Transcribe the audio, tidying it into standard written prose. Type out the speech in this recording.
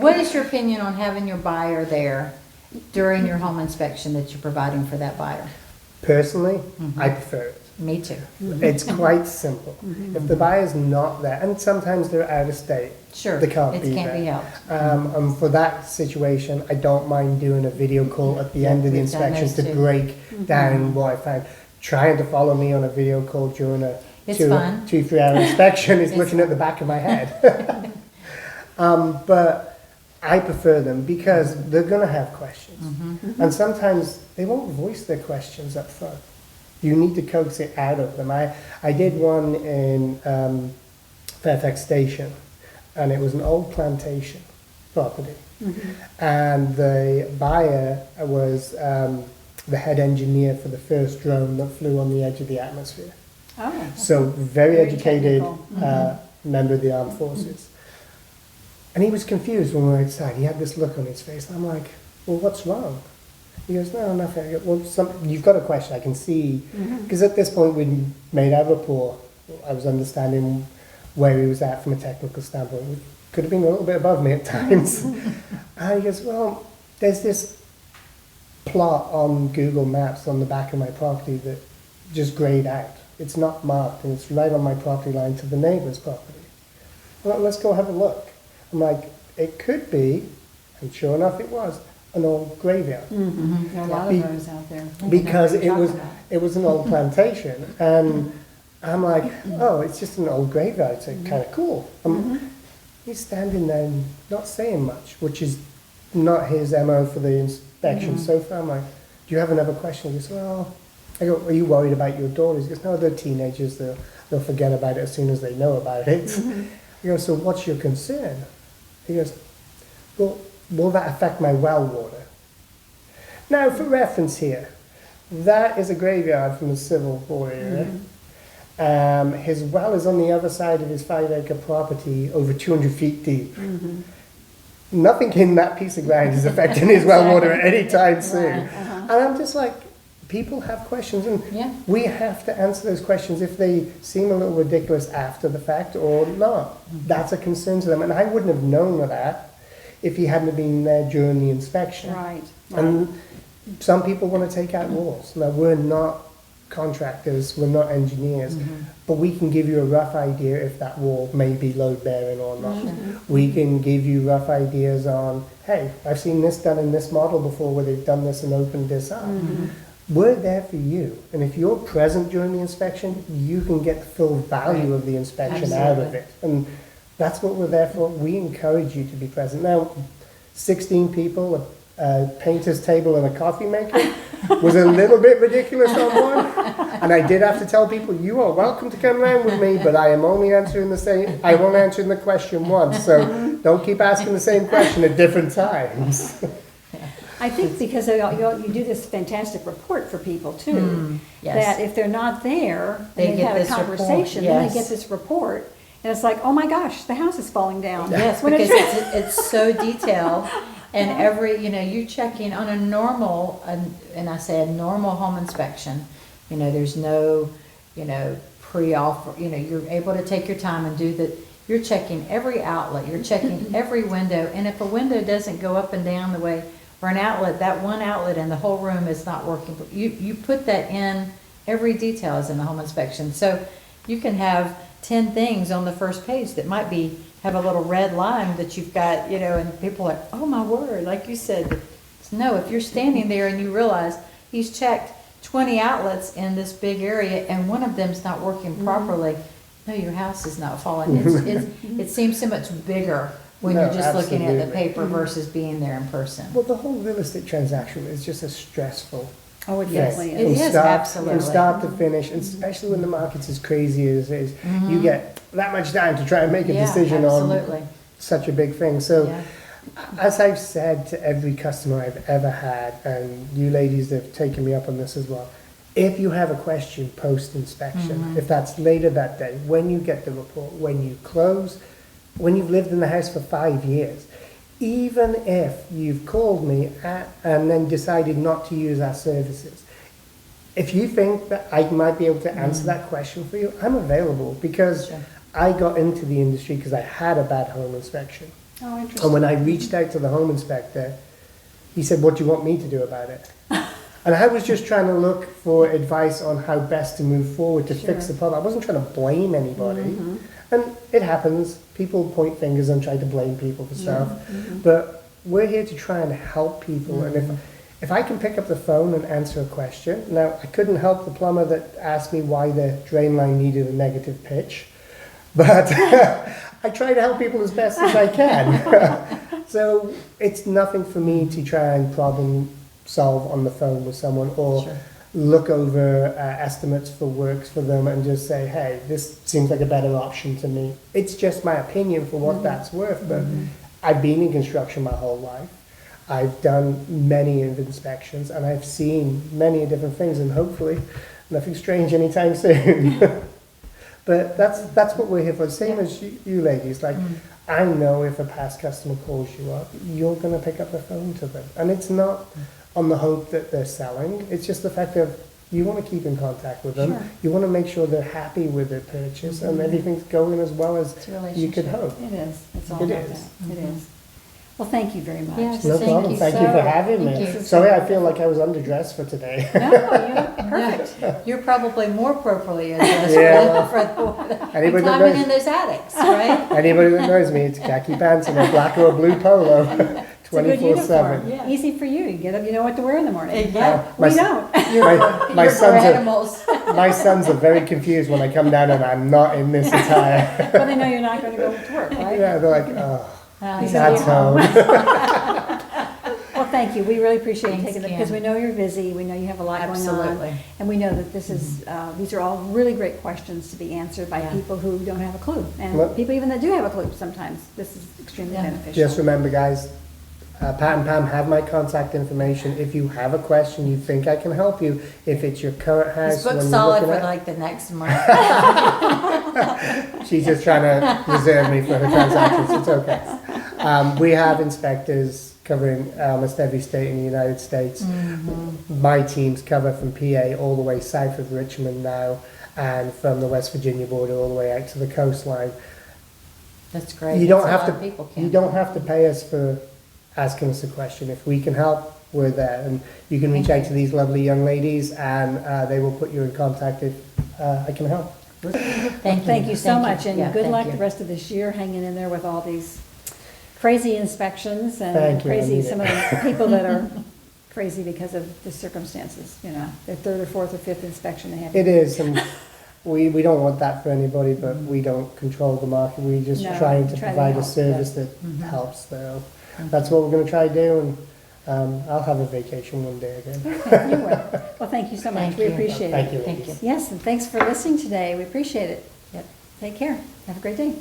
What is your opinion on having your buyer there during your home inspection that you're providing for that buyer? Personally, I prefer it. Me too. It's quite simple. If the buyer's not there, and sometimes they're out of state, Sure, they can't it be can't there. be helped. And for that situation, I don't mind doing a video call at the end of the we've done inspection those to too. break down what I found. Trying to follow me on a video call during a It's two, fun. 3 hour inspection is It's looking at the back of my head. But I prefer them because they're going to have questions. And sometimes they won't voice their questions up front. You need to coax it out of them. I did one in Fairfax Station, and it was an old plantation property. And the buyer was the head engineer for the first drone that flew on the edge of the atmosphere. Oh. So very educated technical. member of the armed forces. And he was confused when we were outside. He had this look on his face. And I'm like, well, what's wrong? He goes, no, nothing. I go, well, you've got a question. I can see. Because at this point, we'd made our rapport. I was understanding where he was at from a technical standpoint. It could have been a little bit above me at times. And he goes, well, there's this plot on Google Maps on the back of my property that just grayed out. It's not marked, and it's right on my property line to the neighbor's property. Well, let's go have a look. I'm like, it could be, and sure enough it was, an old graveyard. There are a lot of those out there. Because what you're it was talking about. it was an old plantation, and I'm like, oh, it's just an old graveyard, so kind of cool. He's standing there and not saying much, which is not his MO for the inspection so far. I'm like, do you have another question? He goes, well, I go, are you worried about your daughters? He goes, no, they're teenagers, they'll forget about it as soon as they know about it. I go, so what's your concern? He goes, well, will that affect my well water? Now, for reference here, that is a graveyard from the Civil War era. His well is on the other side of his 5-acre property, over 200 feet deep. Nothing in that piece of ground is affecting his well water at any time soon. And I'm just like, people have questions, and we have to answer those questions if they seem a little ridiculous after the fact or not. That's a concern to them, and I wouldn't have known of that if he hadn't been there during the inspection. Right. And some people want to take out walls. Now, we're not contractors, we're not engineers, but we can give you a rough idea if that wall may be load bearing or not. We can give you rough ideas on, hey, I've seen this done in this model before where they've done this and opened this up. We're there for you, and if you're present during the inspection, you can get the full value of the inspection out of it. And that's what we're there for. We encourage you to be present. Now, 16 people, a painter's table and a coffee maker was a little bit ridiculous on one. And I did have to tell people, you are welcome to come around with me, but I am only answering the question once. So don't keep asking the same question at different times. I think because you do this fantastic report for people too, yes. that if they're not there, They and they get have a this report, conversation, then yes. they get this report, and it's like, oh my gosh, the house is falling down. Yes, When because it's- it's so detailed, and you're checking on a normal, and I say a normal home inspection, there's no, pre-off, you're able to take your time and you're checking every outlet, you're checking every window, and if a window doesn't go up and down the way, or an outlet, that one outlet in the whole room is not working, you put that in, every detail is in the home inspection, so you can have 10 things on the first page that might have a little red line that you've got, and people are like, oh my word, like you said. No, if you're standing there and you realize he's checked 20 outlets in this big area and one of them's not working properly, no, your house is not falling. It seems so much bigger when you're just looking at the paper versus being there in person. Well, the whole real estate transaction is just a stressful Oh, it thing. definitely It is. is, absolutely. From start to finish, and especially when the market's as crazy as it is, you get that much time to try and make a decision absolutely. on such a big thing. So, Yeah. as I've said to every customer I've ever had, and you ladies have taken me up on this as well, if you have a question post-inspection, if that's later that day, when you get the report, when you close, when you've lived in the house for 5 years, even if you've called me and then decided not to use our services, if you think that I might be able to answer that question for you, I'm available because I got into the industry because I had a bad home inspection. Oh, And interesting. when I reached out to the home inspector, he said, "What do you want me to do about it?" And I was just trying to look for advice on how best to move forward to fix Sure. the problem. I wasn't trying to blame anybody. Mhm. And it happens. People point fingers and try to blame people for stuff. Mhm. But we're here to try and help people. And if I can pick up the phone and answer a question, now I couldn't help the plumber that asked me why the drain line needed a negative pitch, but I try to help people as best as I can. So it's nothing for me to try and problem solve on the phone with someone or Sure. look over estimates for works for them and just say, hey, this seems like a better option to me. It's just my opinion for what that's worth, but I've been in construction my whole life. I've done many of inspections and I've seen many different things, and hopefully nothing strange anytime soon. But that's what we're here for. Same as you ladies. Like, I know if a past customer calls you up, you're going to pick up the phone to them. And it's not on the hope that they're selling. It's just the fact of you want to keep in contact with them. Sure. You want to make sure they're happy with their purchase and everything's going as well as It's a you could relationship. hope. It is. It's all It about is. that. It is. Well, thank you very much. Yes. No Thank problem. you Thank you for so- having thank me. you. Sorry, I feel like I was underdressed for today. No, you're perfect. Yeah. You're probably more appropriately addressed Yeah. for the Anybody that climbing knows- in those attics, right? Anybody that knows me, it's khaki pants and a black or a blue polo, It's a good 24/7. uniform. Yeah. Easy for you. You get up, you know what to wear in the morning. Yeah. My We s- don't. You're, My you're for sons are- animals. My sons are very confused when I come down and I'm not in this attire. But they know you're not going to go to work, right? Yeah, they're like, oh, He's that's gonna be home. Well, thank you. We really appreciate you Thanks, taking it Kim. because we know you're busy. We know you have a lot going on. Absolutely. And we know that this is, these are all really great questions to be answered by Yeah. people who don't have a clue. And Well- people even that do have a clue sometimes. This is extremely Yeah. beneficial. Just remember, guys, Pat and Pam have my contact information. If you have a question, you think I can help you. If it's your current house, This book's when you're solid looking for at, like the next month. she's just trying to reserve me for her transactions. It's okay. We have inspectors covering almost every state in the United States. My teams cover from PA all the way south of Richmond now, and from the West Virginia border all the way out to the coastline. That's great. You don't That's a have lot to. of people, You Kim. don't have to pay us for asking us a question. If we can help, we're there, and you can reach out to these lovely young ladies, and they will put you in contact if I can help. Thank you so much, and Yeah, good thank luck you. the rest of this year hanging in there with all these crazy inspections and Thank you, I crazy, need some it. of the people that are crazy because of the circumstances, you know, their third or fourth or fifth inspection they have. It is, and we don't want that for anybody, but we don't control the market. We're just No, trying to try to provide a help, service that helps. So that's what we're going to try to do, and I'll have a vacation one day again. Okay, you will. Well, thank you so much. Thank We you. appreciate Thank it. you. Thank you. Yes, and thanks for listening today. We appreciate it. Yep. Take care. Have a great day.